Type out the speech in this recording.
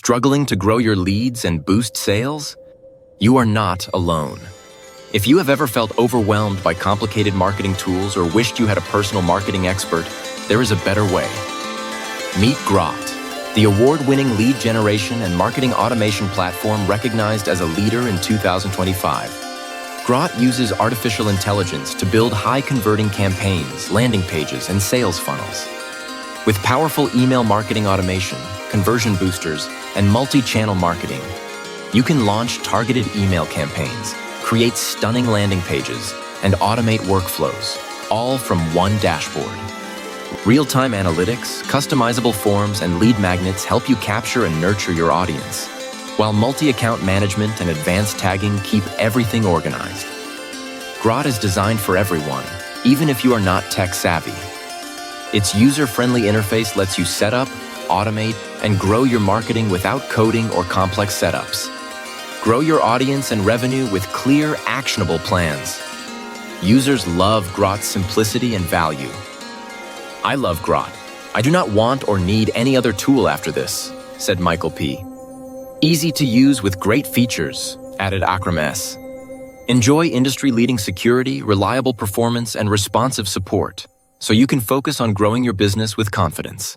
Struggling to grow your leads and boost sales? You are not alone. If you have ever felt overwhelmed by complicated marketing tools or wished you had a personal marketing expert, there is a better way. Meet Grawt, the award-winning lead generation and marketing automation platform recognized as a leader in 2025. Grawt uses artificial intelligence to build high-converting campaigns, landing pages, and sales funnels. With powerful email marketing automation, conversion boosters, and multi-channel marketing, you can launch targeted email campaigns, create stunning landing pages, and automate workflows, all from one dashboard. Real-time analytics, customizable forms, and lead magnets help you capture and nurture your audience, while multi-account management and advanced tagging keep everything organized. Grawt is designed for everyone, even if you are not tech-savvy. Its user-friendly interface lets you set up, automate, and grow your marketing without coding or complex setups. Grow your audience and revenue with clear, actionable plans. Users love Grawt's simplicity and value. I love Grawt. I do not want or need any other tool after this, said Michael P. Easy to use with great features, added Akram S. Enjoy industry-leading security, reliable performance, and responsive support, so you can focus on growing your business with confidence.